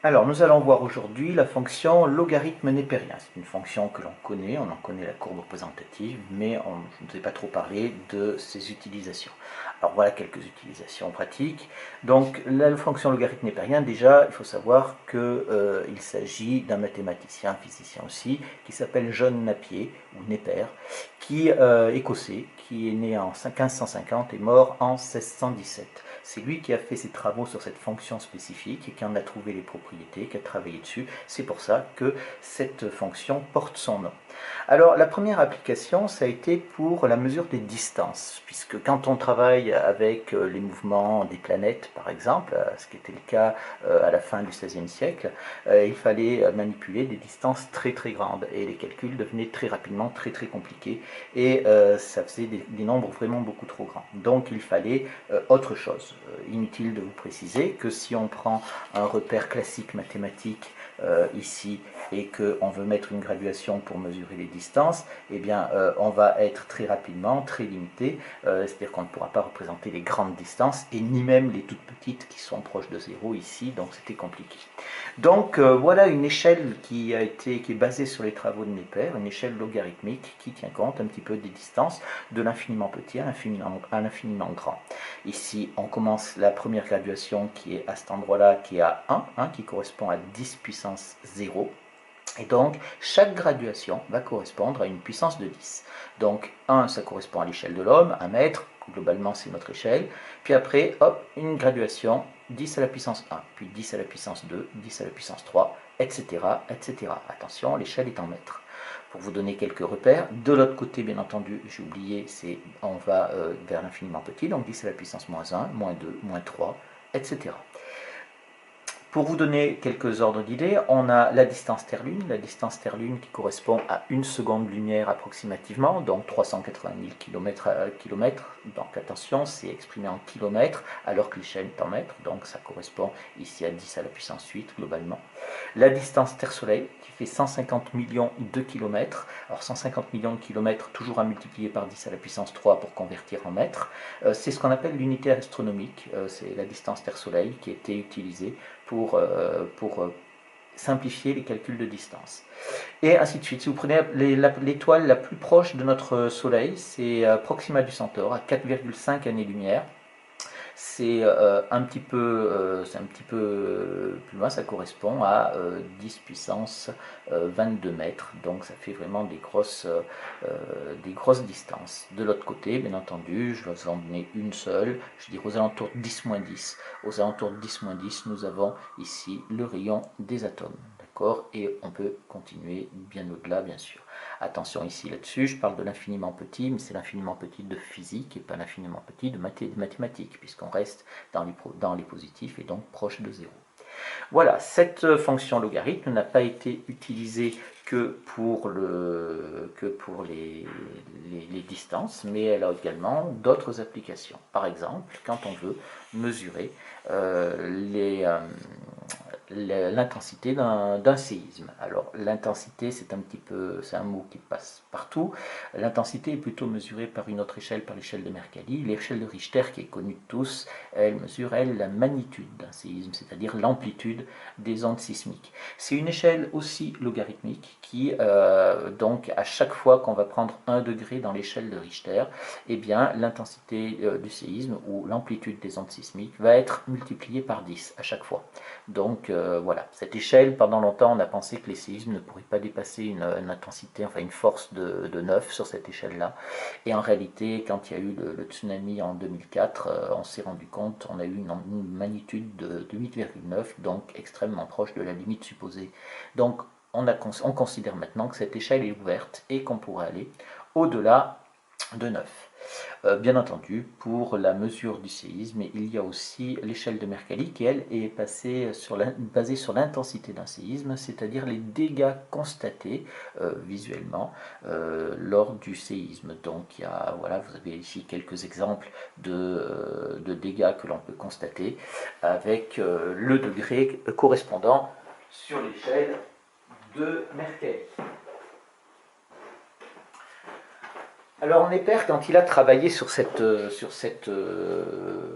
Alors, nous allons voir aujourd'hui la fonction logarithme népérien. C'est une fonction que l'on connaît, on en connaît la courbe représentative, mais on ne sait pas trop parler de ses utilisations. Alors voilà quelques utilisations pratiques. Donc la fonction logarithme népérien, déjà, il faut savoir qu'il s'agit d'un mathématicien, physicien aussi, qui s'appelle John Napier, ou Napier, qui écossais, qui est né en 1550 et mort en 1617. C'est lui qui a fait ses travaux sur cette fonction spécifique et qui en a trouvé les propriétés, qui a travaillé dessus. C'est pour ça que cette fonction porte son nom. Alors la première application, ça a été pour la mesure des distances, puisque quand on travaille avec les mouvements des planètes, par exemple, ce qui était le cas à la fin du XVIe siècle, il fallait manipuler des distances très très grandes et les calculs devenaient très rapidement très très compliqués et ça faisait des nombres vraiment beaucoup trop grands. Donc il fallait autre chose. Inutile de vous préciser que si on prend un repère classique mathématique ici et qu'on veut mettre une graduation pour mesurer les distances, eh bien on va être très rapidement très limité, c'est-à-dire qu'on ne pourra pas représenter les grandes distances et ni même les toutes petites qui sont proches de zéro ici, donc c'était compliqué. Donc voilà une échelle qui est basée sur les travaux de Napier, une échelle logarithmique qui tient compte un petit peu des distances de l'infiniment petit à l'infiniment grand. Ici, on commence la première graduation qui est à cet endroit-là, qui est à 1, qui correspond à 10 puissance 0. Et donc, chaque graduation va correspondre à une puissance de 10. Donc, 1, ça correspond à l'échelle de l'homme, 1 mètre, globalement c'est notre échelle. Puis après, hop, une graduation, 10 à la puissance 1, puis 10 à la puissance 2, 10 à la puissance 3, etc. etc. Attention, l'échelle est en mètres. Pour vous donner quelques repères, de l'autre côté, bien entendu, j'ai oublié, on va vers l'infiniment petit, donc 10 à la puissance moins 1, moins 2, moins 3, etc. Pour vous donner quelques ordres d'idées, on a la distance Terre-Lune qui correspond à une seconde-lumière approximativement, donc 380 000 km. Donc attention, c'est exprimé en kilomètres, alors que l'échelle est en mètres, donc ça correspond ici à 10 à la puissance 8 globalement. La distance Terre-Soleil, qui fait 150 millions de kilomètres. Alors 150 millions de kilomètres, toujours à multiplier par 10 à la puissance 3 pour convertir en mètres. C'est ce qu'on appelle l'unité astronomique, c'est la distance Terre-Soleil qui a été utilisée pour simplifier les calculs de distance. Et ainsi de suite. Si vous prenez l'étoile la plus proche de notre Soleil, c'est Proxima du Centaure, à 4,5 années-lumière. C'est un petit peu plus loin, ça correspond à 10 puissance 22 mètres, donc ça fait vraiment des grosses distances. De l'autre côté, bien entendu, je vais vous en donner une seule, je dirais aux alentours de 10-10. Aux alentours de 10-10, nous avons ici le rayon des atomes. Et on peut continuer bien au-delà, bien sûr. Attention ici là-dessus, je parle de l'infiniment petit, mais c'est l'infiniment petit de physique et pas l'infiniment petit de mathématiques, puisqu'on reste dans les positifs et donc proche de zéro. Voilà, cette fonction logarithme n'a pas été utilisée que pour les distances, mais elle a également d'autres applications. Par exemple, quand on veut mesurer l'intensité d'un séisme. Alors l'intensité, c'est un mot qui passe partout. L'intensité est plutôt mesurée par une autre échelle, par l'échelle de Mercalli. L'échelle de Richter, qui est connue de tous, elle mesure, la magnitude d'un séisme, c'est-à-dire l'amplitude des ondes sismiques. C'est une échelle aussi logarithmique qui, donc, à chaque fois qu'on va prendre 1 degré dans l'échelle de Richter, eh bien, l'intensité du séisme ou l'amplitude des ondes sismiques va être multipliée par 10 à chaque fois. Donc voilà, cette échelle, pendant longtemps, on a pensé que les séismes ne pourraient pas dépasser une intensité, enfin une force de 9 sur cette échelle-là. Et en réalité, quand il y a eu le tsunami en 2004, on s'est rendu compte, on a eu une magnitude de 8,9, donc extrêmement proche de la limite supposée. Donc on considère maintenant que cette échelle est ouverte et qu'on pourrait aller au-delà de 9. Bien entendu, pour la mesure du séisme, il y a aussi l'échelle de Mercalli qui, elle, est basée sur l'intensité d'un séisme, c'est-à-dire les dégâts constatés visuellement lors du séisme. Donc, voilà, vous avez ici quelques exemples de dégâts que l'on peut constater avec le degré correspondant sur l'échelle de Mercalli. Alors Neper, quand il a travaillé sur cette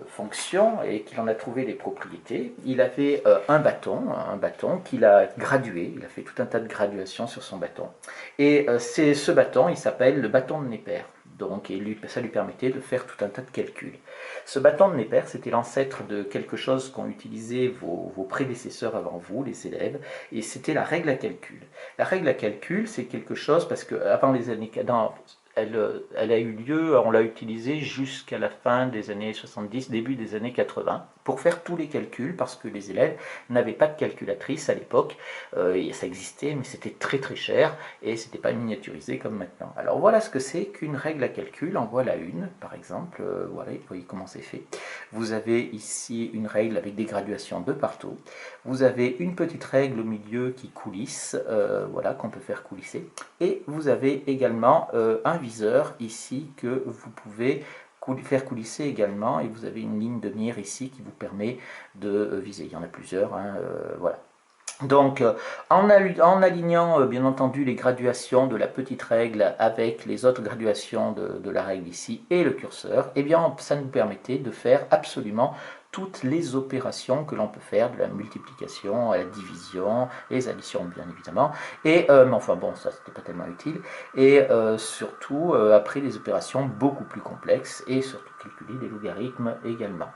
fonction et qu'il en a trouvé les propriétés, il avait un bâton qu'il a gradué, il a fait tout un tas de graduations sur son bâton. Et ce bâton, il s'appelle le bâton de Neper. Donc, ça lui permettait de faire tout un tas de calculs. Ce bâton de Neper, c'était l'ancêtre de quelque chose qu'ont utilisé vos prédécesseurs avant vous, les élèves, et c'était la règle à calcul. La règle à calcul, c'est quelque chose, parce que avant les années... elle a eu lieu, on l'a utilisée jusqu'à la fin des années 70, début des années 80, pour faire tous les calculs, parce que les élèves n'avaient pas de calculatrice à l'époque. Ça existait, mais c'était très très cher, et c'était pas miniaturisé comme maintenant. Alors voilà ce que c'est qu'une règle à calcul, en voilà une, par exemple, voilà, vous voyez comment c'est fait. Vous avez ici une règle avec des graduations de partout. Vous avez une petite règle au milieu qui coulisse, voilà, qu'on peut faire coulisser. Et vous avez également un viseur ici que vous pouvez faire coulisser également, et vous avez une ligne de mire ici qui vous permet de viser. Il y en a plusieurs, hein, voilà. Donc, en alignant bien entendu les graduations de la petite règle avec les autres graduations de la règle ici et le curseur, eh bien, ça nous permettait de faire absolument toutes les opérations que l'on peut faire, de la multiplication à la division, les additions bien évidemment, et mais enfin bon, ça c'était pas tellement utile, et surtout après les opérations beaucoup plus complexes, et surtout calculer des logarithmes également.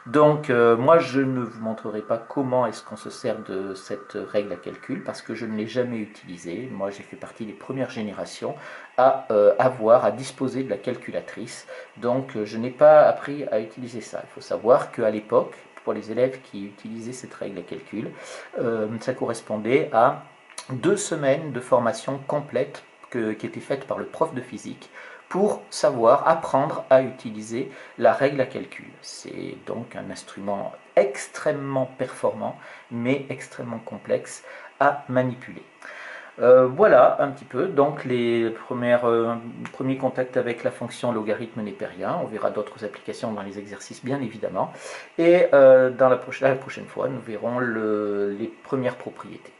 Donc moi je ne vous montrerai pas comment est-ce qu'on se sert de cette règle à calcul, parce que je ne l'ai jamais utilisée. Moi j'ai fait partie des premières générations à disposer de la calculatrice, donc je n'ai pas appris à utiliser ça. Il faut savoir qu'à l'époque, pour les élèves qui utilisaient cette règle à calcul, ça correspondait à 2 semaines de formation complète qui était faite par le prof de physique pour savoir apprendre à utiliser la règle à calcul. C'est donc un instrument extrêmement performant, mais extrêmement complexe à manipuler. Voilà un petit peu donc les premiers contacts avec la fonction logarithme népérien. On verra d'autres applications dans les exercices bien évidemment, et dans la prochaine fois nous verrons les premières propriétés.